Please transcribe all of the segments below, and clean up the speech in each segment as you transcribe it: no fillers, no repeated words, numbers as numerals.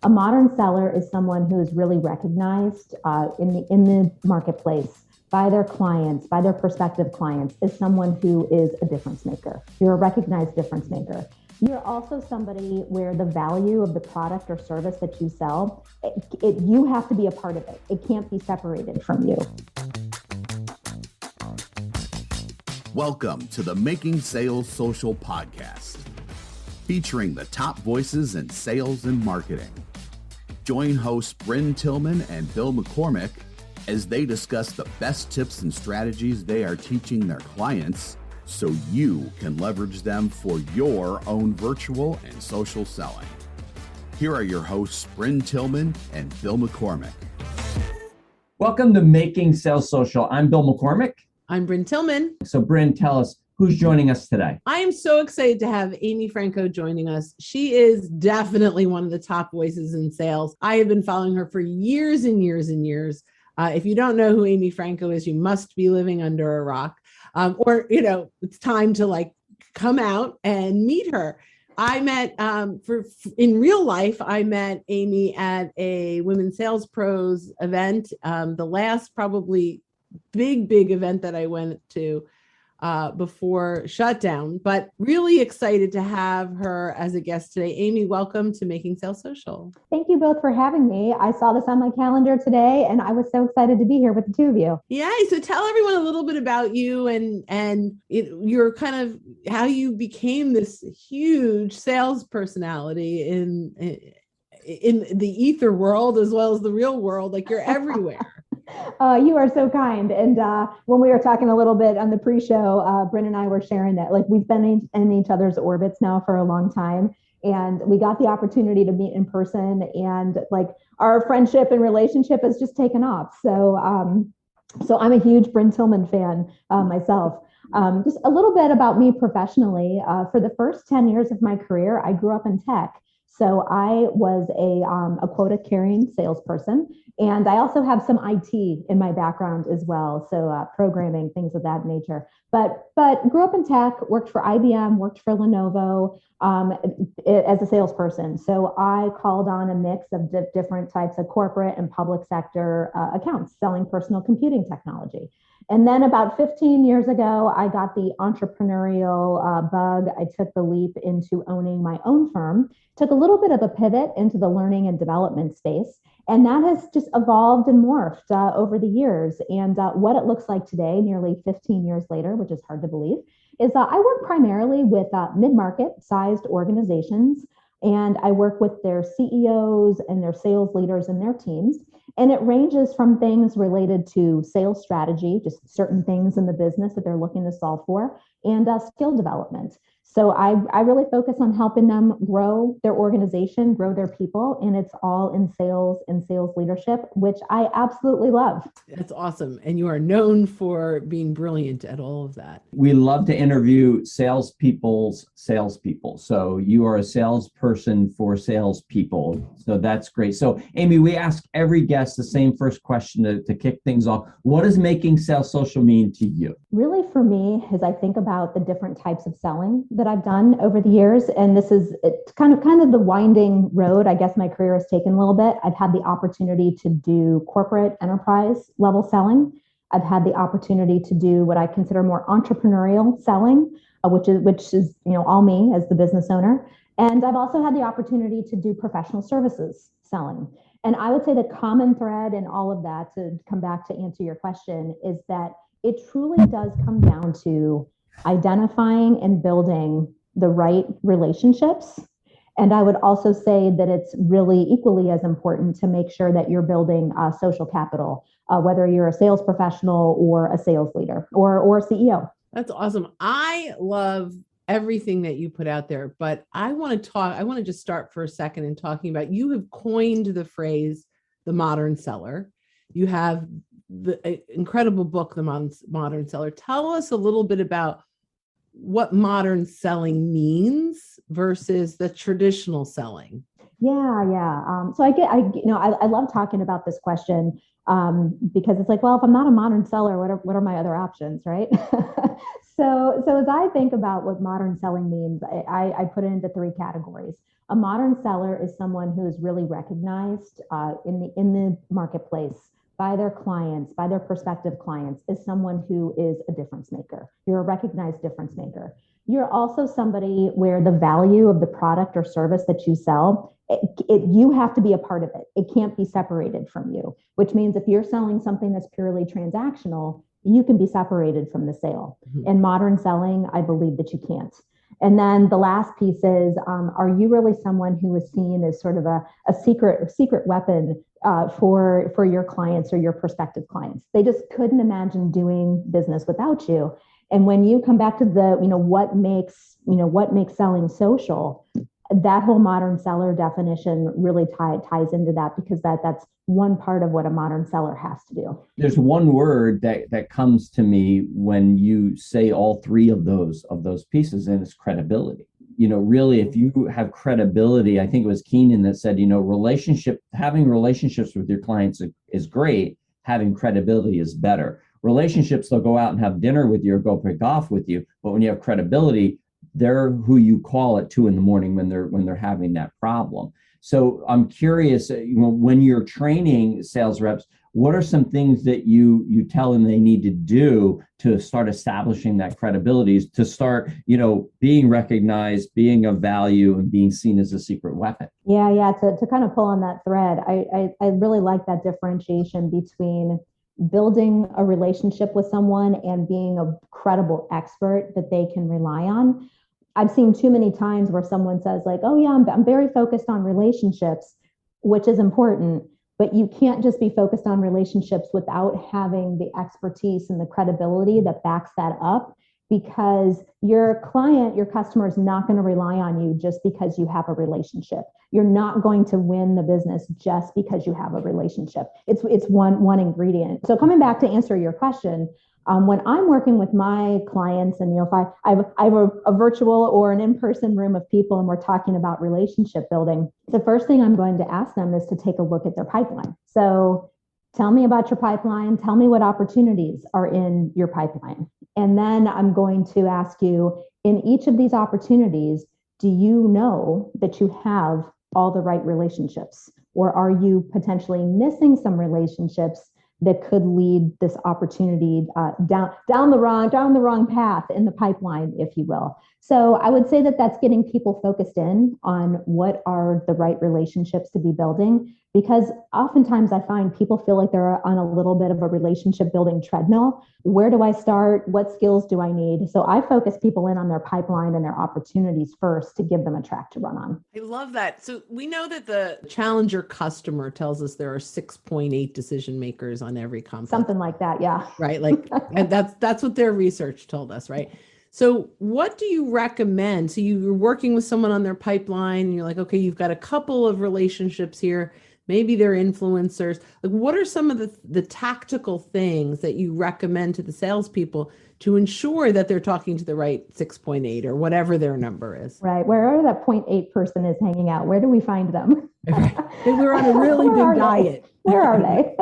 A modern seller is someone who is really recognized in the marketplace by their clients, by their prospective clients, is someone who is a difference maker. You're a recognized difference maker. You're also somebody where the value of the product or service that you sell, you have to be a part of it. It can't be separated from you. Welcome to the Making Sales Social podcast, featuring the top voices in sales and marketing. Join hosts Bryn Tillman and Bill McCormick as they discuss the best tips and strategies they are teaching their clients so you can leverage them for your own virtual and social selling. Here are your hosts, Bryn Tillman and Bill McCormick. Welcome to Making Sales Social. I'm Bill McCormick. I'm Bryn Tillman. So Bryn, tell us who's joining us today. I am so excited to have Amy Franko joining us. She is definitely one of the top voices in sales. I have been following her for years and years and years. If you don't know who Amy Franko is, you must be living under a rock. Or it's time to come out and meet her. I met in real life, I met Amy at a Women Sales Pros event, the last probably big event that I went to before shutdown, but really excited to have her as a guest today. Amy, welcome to Making Sales Social. Thank you both for having me. I saw this on my calendar today, and I was so excited to be here with the two of you. Yeah, so tell everyone a little bit about you and your kind of how you became this huge sales personality in the ether world as well as the real world. Like, you're everywhere. You are so kind. And when we were talking a little bit on the pre-show, Bryn and I were sharing that we've been in each other's orbits now for a long time. And we got the opportunity to meet in person, and our friendship and relationship has just taken off. So I'm a huge Bryn Tillman fan myself. Just a little bit about me professionally. For the first 10 years of my career, I grew up in tech. So I was a quota-carrying salesperson, and I also have some IT in my background as well, so programming, things of that nature. But grew up in tech, worked for IBM, worked for Lenovo as a salesperson. So I called on a mix of different types of corporate and public sector accounts, selling personal computing technology. And then about 15 years ago, I got the entrepreneurial bug. I took the leap into owning my own firm, took a little bit of a pivot into the learning and development space. And that has just evolved and morphed over the years. And what it looks like today, nearly 15 years later, which is hard to believe, is I work primarily with mid-market sized organizations. And I work with their CEOs and their sales leaders and their teams. And it ranges from things related to sales strategy, just certain things in the business that they're looking to solve for, and skill development. So I really focus on helping them grow their organization, grow their people, and it's all in sales and sales leadership, which I absolutely love. That's awesome. And you are known for being brilliant at all of that. We love to interview salespeople's salespeople. So you are a salesperson for salespeople. So that's great. So Amy, we ask every guest the same first question to kick things off. What does Making Sales Social mean to you? Really, for me, as I think about the different types of selling that I've done over the years, and it's kind of the winding road, I guess my career has taken a little bit. I've had the opportunity to do corporate enterprise level selling. I've had the opportunity to do what I consider more entrepreneurial selling, which is all me as the business owner. And I've also had the opportunity to do professional services selling. And I would say the common thread in all of that, to come back to answer your question, is that it truly does come down to identifying and building the right relationships. And I would also say that it's really equally as important to make sure that you're building social capital, whether you're a sales professional or a sales leader or CEO. That's awesome. I love everything that you put out there, but I want to just start for a second in talking about, you have coined the phrase, the modern seller. You have the incredible book, The Modern Seller. Tell us a little bit about what modern selling means versus the traditional selling. Yeah. So I love talking about this question because it's well, if I'm not a modern seller, what are my other options, right? So as I think about what modern selling means, I put it into three categories. A modern seller is someone who is really recognized in the marketplace by their clients, by their prospective clients, is someone who is a difference maker. You're a recognized difference maker. You're also somebody where the value of the product or service that you sell, you have to be a part of it. It can't be separated from you, which means if you're selling something that's purely transactional, you can be separated from the sale. Mm-hmm. In modern selling, I believe that you can't. And then the last piece is, are you really someone who is seen as sort of a secret weapon for your clients or your prospective clients? They just couldn't imagine doing business without you. And when you come back to the, what makes selling social, that whole modern seller definition really ties into that, because that's one part of what a modern seller has to do. There's one word that comes to me when you say all three of those pieces, and it's credibility. Really, if you have credibility, I think it was Keenan that said, having relationships with your clients is great. Having credibility is better. Relationships, they'll go out and have dinner with you or go play golf with you. But when you have credibility, they're who you call at 2 a.m. when they're having that problem. So I'm curious, when you're training sales reps, what are some things that you tell them they need to do to start establishing that credibility, to start, being recognized, being of value, and being seen as a secret weapon? Yeah. To kind of pull on that thread, I really like that differentiation between building a relationship with someone and being a credible expert that they can rely on. I've seen too many times where someone says like, oh yeah, I'm very focused on relationships, which is important, but you can't just be focused on relationships without having the expertise and the credibility that backs that up, because your client, your customer is not going to rely on you just because you have a relationship. You're not going to win the business just because you have a relationship. It's one ingredient. So coming back to answer your question, when I'm working with my clients, and if I have a virtual or an in-person room of people and we're talking about relationship building, the first thing I'm going to ask them is to take a look at their pipeline. So tell me about your pipeline. Tell me what opportunities are in your pipeline. And then I'm going to ask you, in each of these opportunities, do you know that you have all the right relationships? Or are you potentially missing some relationships that could lead this opportunity down the wrong path in the pipeline, if you will? So I would say that that's getting people focused in on what are the right relationships to be building, because oftentimes I find people feel like they're on a little bit of a relationship building treadmill. Where do I start? What skills do I need? So I focus people in on their pipeline and their opportunities first to give them a track to run on. I love that. So we know that the challenger customer tells us there are 6.8 decision makers on every company. Something like that, yeah. Right. And that's what their research told us, right? So what do you recommend? So you're working with someone on their pipeline and you're like, okay, you've got a couple of relationships here. Maybe they're influencers. Like, what are some of the tactical things that you recommend to the salespeople to ensure that they're talking to the right 6.8 or whatever their number is? Wright. Wherever that 0.8 person is hanging out, where do we find them? We're on a really big diet. Where are they?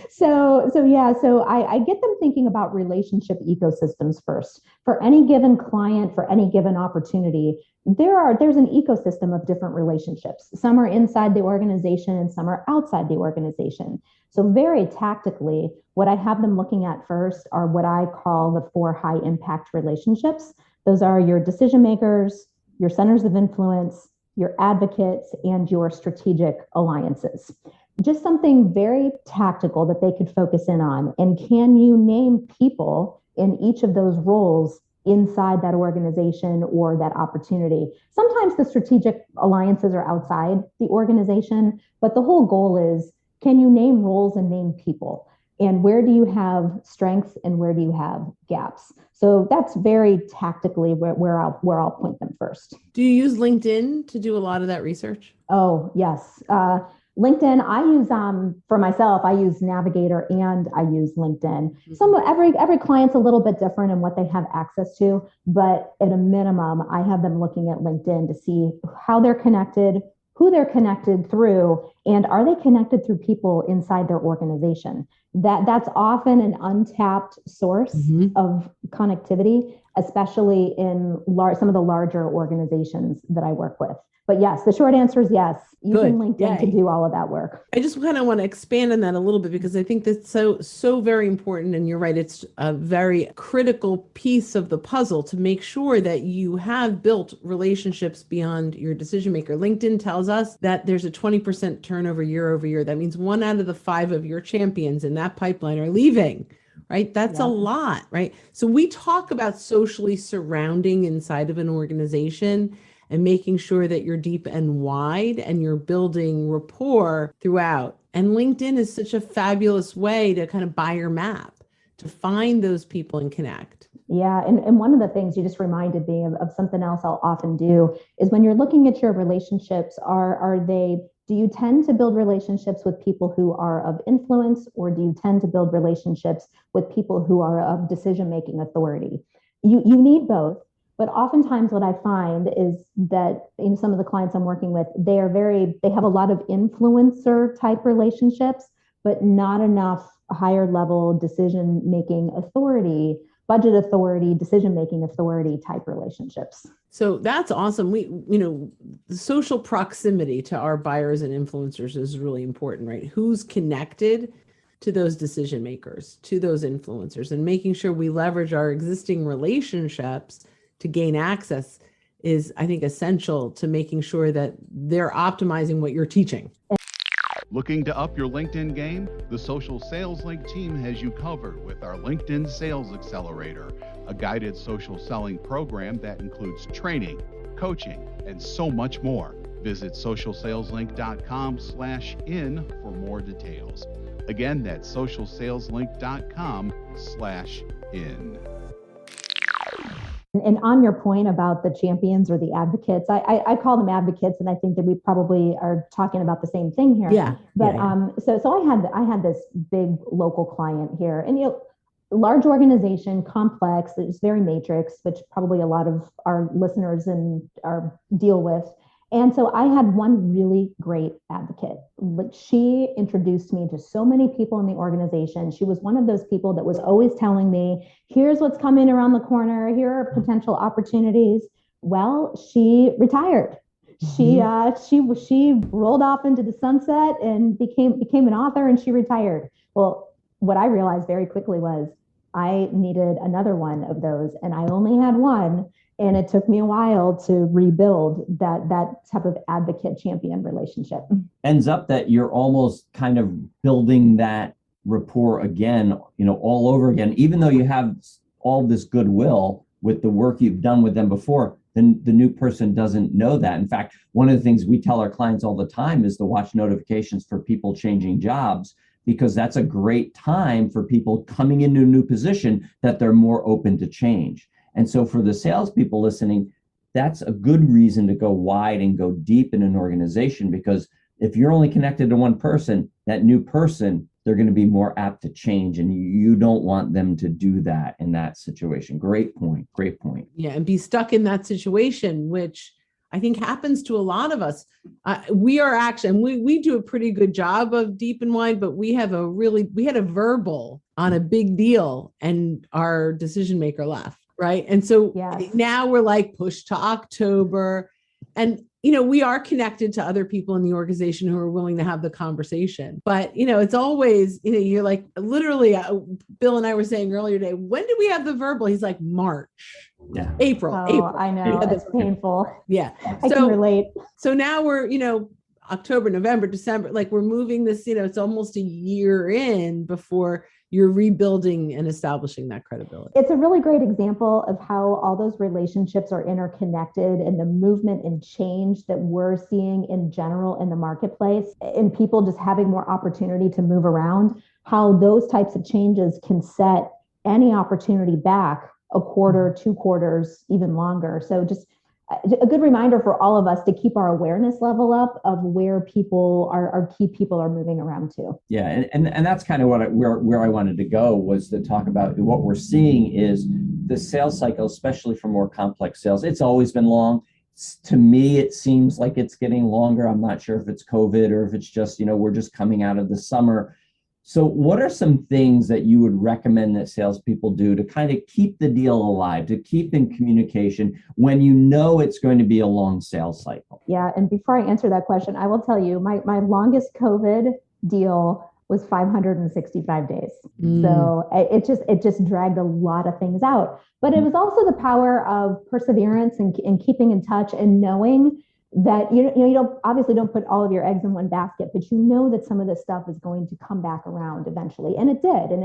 So I get them thinking about relationship ecosystems first. For any given client, for any given opportunity, there's an ecosystem of different relationships. Some are inside the organization and some are outside the organization. So very tactically, what I have them looking at first are what I call the 4 high impact relationships. Those are your decision makers, your centers of influence, your advocates, and your strategic alliances. Just something very tactical that they could focus in on. And can you name people in each of those roles inside that organization or that opportunity? Sometimes the strategic alliances are outside the organization, but the whole goal is, can you name roles and name people? And where do you have strengths and where do you have gaps? So that's very tactically where I'll point them first. Do you use LinkedIn to do a lot of that research? Oh, yes. LinkedIn, I use for myself, I use Navigator and I use LinkedIn. Every client's a little bit different in what they have access to, but at a minimum, I have them looking at LinkedIn to see how they're connected, who they're connected through, And are they connected through people inside their organization? That's often an untapped source of connectivity, especially in some of the larger organizations that I work with. But yes, the short answer is yes. Using LinkedIn to do all of that work. I just kind of want to expand on that a little bit because I think that's so very important. And you're right, it's a very critical piece of the puzzle to make sure that you have built relationships beyond your decision maker. LinkedIn tells us that there's a 20% turnover year over year. That means 1 out of the 5 of your champions in that pipeline are leaving. Right? That's a lot, right? So we talk about socially surrounding inside of an organization and making sure that you're deep and wide and you're building rapport throughout. And LinkedIn is such a fabulous way to kind of buy your map, to find those people and connect. Yeah. And one of the things you just reminded me of something else I'll often do is when you're looking at your relationships, do you tend to build relationships with people who are of influence, or do you tend to build relationships with people who are of decision-making authority? You need both. But oftentimes what I find is that in some of the clients I'm working with, they have a lot of influencer type relationships, but not enough higher level decision-making authority, budget authority, decision-making authority type relationships. So that's awesome. The social proximity to our buyers and influencers is really important, right? Who's connected to those decision makers, to those influencers, and making sure we leverage our existing relationships to gain access is, I think, essential to making sure that they're optimizing what you're teaching. Looking to up your LinkedIn game? The Social Sales Link team has you covered with our LinkedIn Sales Accelerator, a guided social selling program that includes training, coaching, and so much more. Visit socialsaleslink.com/in for more details. Again, that's socialsaleslink.com/in. And on your point about the champions or the advocates, I call them advocates, and I think that we probably are talking about the same thing here. Yeah. But so I had this big local client here, and large organization, complex, it's very matrix, which probably a lot of our listeners deal with. And so I had one really great advocate. Like, she introduced me to so many people in the organization. She was one of those people that was always telling me, here's what's coming around the corner. Here are potential opportunities. Well, she retired. She rolled off into the sunset and became an author, and she retired. Well, what I realized very quickly was I needed another one of those, and I only had one. And it took me a while to rebuild that type of advocate champion relationship. Ends up that you're almost kind of building that rapport again, all over again, even though you have all this goodwill with the work you've done with them before, then the new person doesn't know that. In fact, one of the things we tell our clients all the time is to watch notifications for people changing jobs, because that's a great time for people coming into a new position that they're more open to change. And so for the salespeople listening, that's a good reason to go wide and go deep in an organization, because if you're only connected to one person, that new person, they're going to be more apt to change, and you don't want them to do that in that situation. Great point. Yeah, and be stuck in that situation, which I think happens to a lot of us. We are actually, and we do a pretty good job of deep and wide, but we had a verbal on a big deal and our decision maker left. Right. And so now we're like pushed to October, and, we are connected to other people in the organization who are willing to have the conversation. But, it's always, you're like, literally, Bill and I were saying earlier today, when did we have the verbal? He's like, March, April. I know. It's painful. Yeah. I can relate. So now we're, October, November, December, like we're moving this, it's almost a year in before you're rebuilding and establishing that credibility. It's a really great example of how all those relationships are interconnected, and the movement and change that we're seeing in general in the marketplace, and people just having more opportunity to move around, how those types of changes can set any opportunity back a quarter, 2 quarters, even longer. So just a good reminder for all of us to keep our awareness level up of where our key people are moving around to. Yeah, and that's kind of where I wanted to go, was to talk about what we're seeing is the sales cycle, especially for more complex sales. It's always been long. To me, it seems like it's getting longer. I'm not sure if it's COVID or if it's just, we're just coming out of the summer. So what are some things that you would recommend that salespeople do to kind of keep the deal alive, to keep in communication when you know it's going to be a long sales cycle? Yeah. And before I answer that question, I will tell you my longest COVID deal was 565 days. So it just dragged a lot of things out. But it was also the power of perseverance and keeping in touch and knowing that you don't put all of your eggs in one basket, but you know that some of this stuff is going to come back around eventually, and it did. And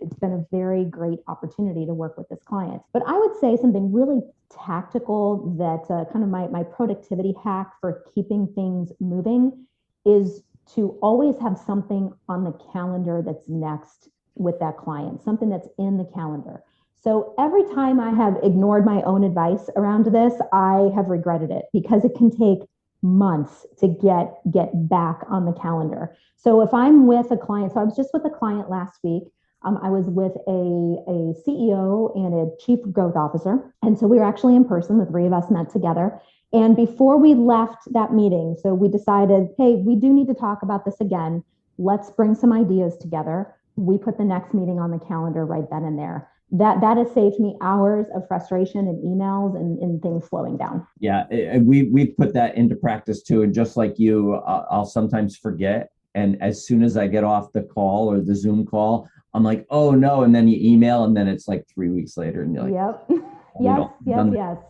it's been a very great opportunity to work with this client. But I would say something really tactical that kind of my productivity hack for keeping things moving is to always have something on the calendar that's next with that client, something that's in the calendar. So every time I have ignored my own advice around this, I have regretted it because it can take months to get back on the calendar. So if I'm with a client, so I was just with a client last week. I was with a CEO and a chief growth officer. And so we were actually in person. The three of us met together. And before we left that meeting, so we decided, hey, we do need to talk about this again. Let's bring some ideas together. We put the next meeting on the calendar right then and there. That has saved me hours of frustration and emails and things slowing down. Yeah, we put that into practice too. And just like you, I'll sometimes forget. And as soon as I get off the call or the Zoom call, I'm like, oh no. And then you email and then it's like 3 weeks later and you're like, yep. Yes.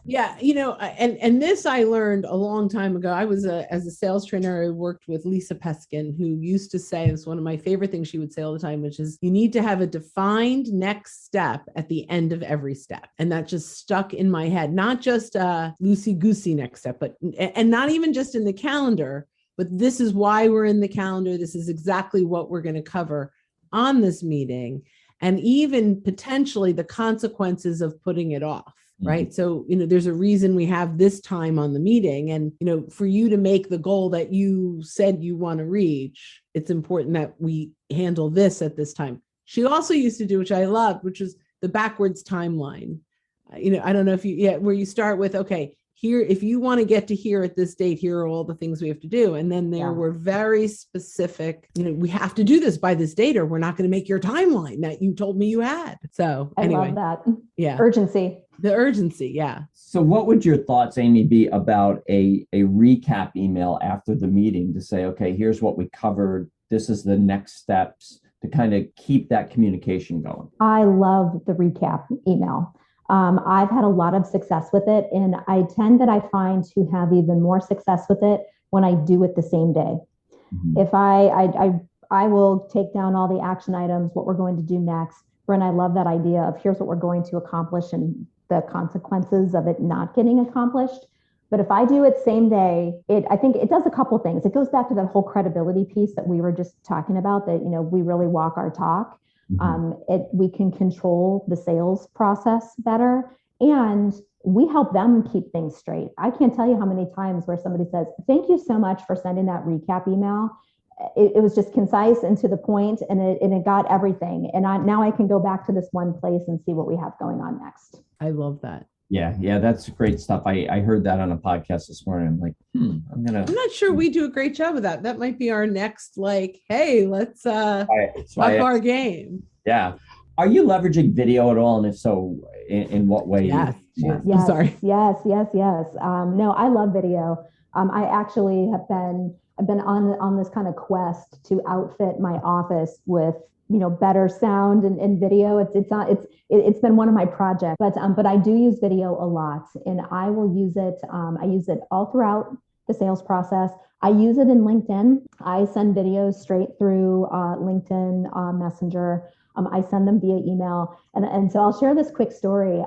Yeah. And this I learned a long time ago. I was as a sales trainer, I worked with Lisa Peskin, who used to say, it's one of my favorite things she would say all the time, which is you need to have a defined next step at the end of every step. And that just stuck in my head, not just a loosey-goosey next step, and not even just in the calendar, but this is why we're in the calendar. This is exactly what we're going to cover on this meeting. And even potentially the consequences of putting it off, right? So, there's a reason we have this time on the meeting. And, for you to make the goal that you said you want to reach, it's important that we handle this at this time. She also used to do, which I loved, which was the backwards timeline. I don't know if where you start with, okay, here, if you want to get to here at this date, here are all the things we have to do. And then there were very specific, we have to do this by this date or we're not going to make your timeline that you told me you had. So anyway, I love that. Yeah. Urgency. The urgency. Yeah. So what would your thoughts, Amy, be about a recap email after the meeting to say, okay, here's what we covered. This is the next steps to kind of keep that communication going? I love the recap email. I've had a lot of success with it, and I find to have even more success with it when I do it the same day. Mm-hmm. If I will take down all the action items, what we're going to do next. Brent, I love that idea of here's what we're going to accomplish and the consequences of it not getting accomplished. But if I do it same day, I think it does a couple things. It goes back to that whole credibility piece that we were just talking about, that, we really walk our talk. Mm-hmm. We can control the sales process better, and we help them keep things straight. I can't tell you how many times where somebody says, thank you so much for sending that recap email. It was just concise and to the point, and it got everything. And now I can go back to this one place and see what we have going on next. I love that. Yeah, that's great stuff. I heard that on a podcast this morning. I'm like, I'm not sure we do a great job of that. That might be our next, hey, let's up our game. Yeah. Are you leveraging video at all? And if so, in what way? Yes. I'm sorry. Yes. No, I love video. I actually have been on this kind of quest to outfit my office with better sound and video. It's been one of my projects, but I do use video a lot, and I will use it. I use it all throughout the sales process. I use it in LinkedIn. I send videos straight through LinkedIn Messenger. I send them via email. And so I'll share this quick story.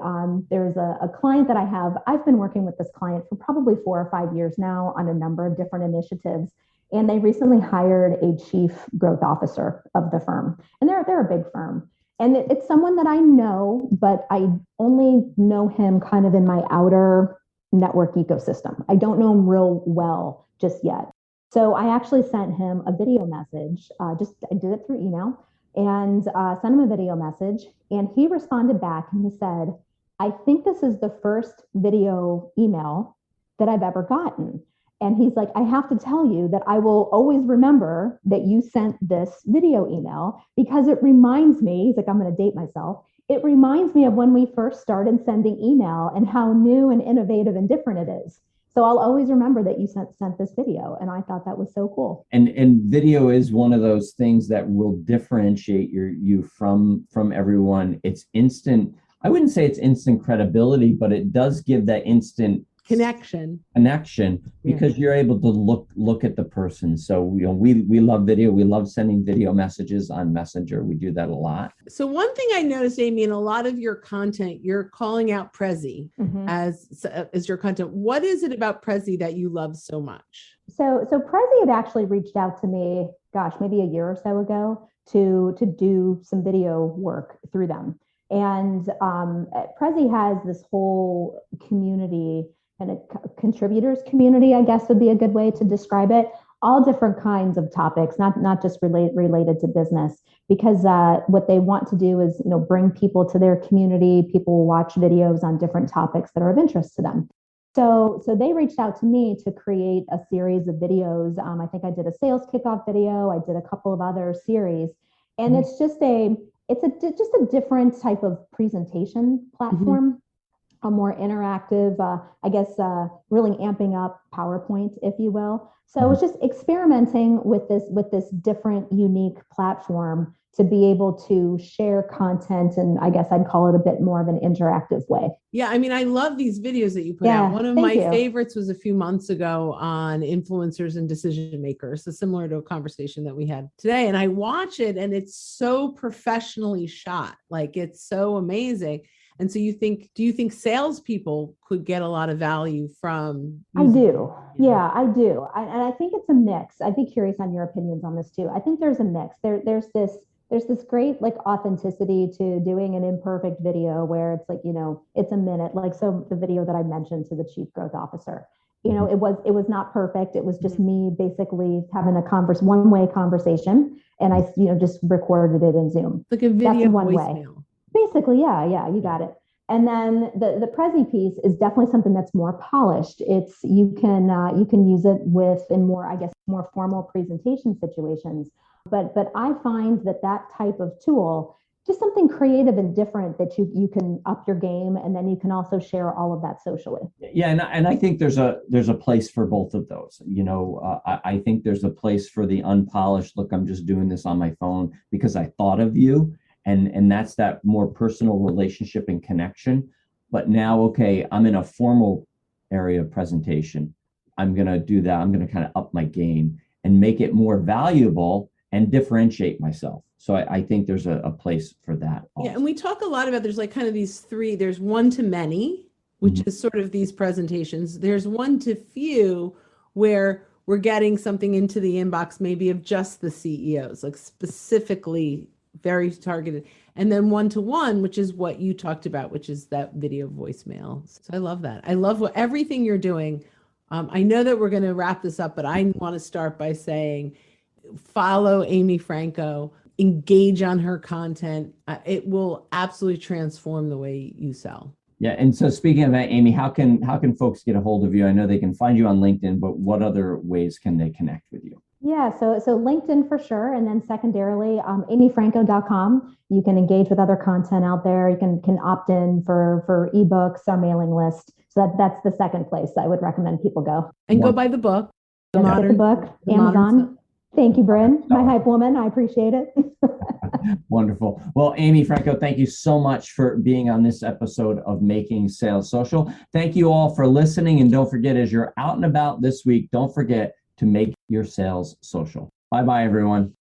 There's a client that I've been working with this client for probably 4 or 5 years now on a number of different initiatives. And they recently hired a chief growth officer of the firm. And they're a big firm. And it's someone that I know, but I only know him kind of in my outer network ecosystem. I don't know him real well just yet. So I actually sent him a video message. I did it through email and sent him a video message. And he responded back and he said, I think this is the first video email that I've ever gotten. And he's like, I have to tell you that I will always remember that you sent this video email because it reminds me, he's like, I'm going to date myself. It reminds me of when we first started sending email and how new and innovative and different it is. So I'll always remember that you sent this video. And I thought that was so cool. And video is one of those things that will differentiate you from everyone. It's instant. I wouldn't say it's instant credibility, but it does give that instant connection because you're able to look at the person. So we love video. We love sending video messages on Messenger. We do that a lot. So one thing I noticed, Amy, in a lot of your content, you're calling out Prezi as your content. What is it about Prezi that you love so much? So Prezi had actually reached out to me, maybe a year or so ago to do some video work through them. And Prezi has this whole community, and a contributors community, I guess would be a good way to describe it. All different kinds of topics, not just related to business, because what they want to do is, bring people to their community. People will watch videos on different topics that are of interest to them. So they reached out to me to create a series of videos. I think I did a sales kickoff video. I did a couple of other series, and it's just a different type of presentation platform. A more interactive, really amping up PowerPoint, if you will. So it's just experimenting with this different, unique platform to be able to share content, and I guess I'd call it a bit more of an interactive way. Yeah, I mean, I love these videos that you put out. One of my favorites was a few months ago on influencers and decision makers, so similar to a conversation that we had today. And I watch it, and it's so professionally shot, like it's so amazing. And so do you think salespeople could get a lot of value from? I do. Yeah, I do. And I think it's a mix. I'd be curious on your opinions on this too. I think there's a mix. There's this great authenticity to doing an imperfect video where it's it's a minute. So the video that I mentioned to the chief growth officer, it was not perfect. It was just me basically having a one-way conversation. And I, just recorded it in Zoom. Like a video. That's one way. Basically, yeah, you got it. And then the Prezi piece is definitely something that's more polished. It's you can use it in more formal presentation situations. But I find that type of tool, just something creative and different that you can up your game, and then you can also share all of that socially. Yeah, and I think there's a place for both of those. I think there's a place for the unpolished. Look, I'm just doing this on my phone because I thought of you. And that's that more personal relationship and connection. But now, okay, I'm in a formal area of presentation. I'm going to do that. I'm going to kind of up my game and make it more valuable and differentiate myself. So I think there's a place for that also. Yeah, and we talk a lot about, there's kind of these three. There's one to many, which is sort of these presentations. There's one to few, where we're getting something into the inbox maybe of just the CEOs, specifically very targeted. And then one-to-one, which is what you talked about, which is that video voicemail. So I love that. I love everything you're doing. I know that we're going to wrap this up, but I want to start by saying, follow Amy Franko, engage on her content. It will absolutely transform the way you sell. Yeah. And so speaking of that, Amy, how can folks get a hold of you? I know they can find you on LinkedIn, but what other ways can they connect with you? Yeah, so LinkedIn for sure. And then secondarily, amyfranko.com. You can engage with other content out there. You can opt in for ebooks, our mailing list. So that's the second place I would recommend people go. And go buy the book. Get the book, Amazon. Thank you, Bryn, my hype woman. I appreciate it. Wonderful. Well, Amy Franko, thank you so much for being on this episode of Making Sales Social. Thank you all for listening. And don't forget, as you're out and about this week, don't forget to make your sales social. Bye-bye, everyone.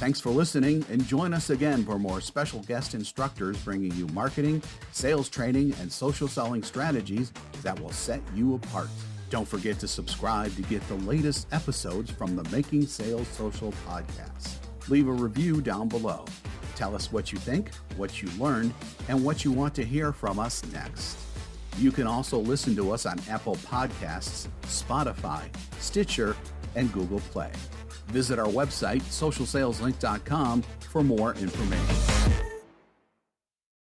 Thanks for listening, and join us again for more special guest instructors bringing you marketing, sales training, and social selling strategies that will set you apart. Don't forget to subscribe to get the latest episodes from the Making Sales Social podcast. Leave a review down below. Tell us what you think, what you learned, and what you want to hear from us next. You can also listen to us on Apple Podcasts, Spotify, Stitcher, and Google Play. Visit our website, socialsaleslink.com, for more information.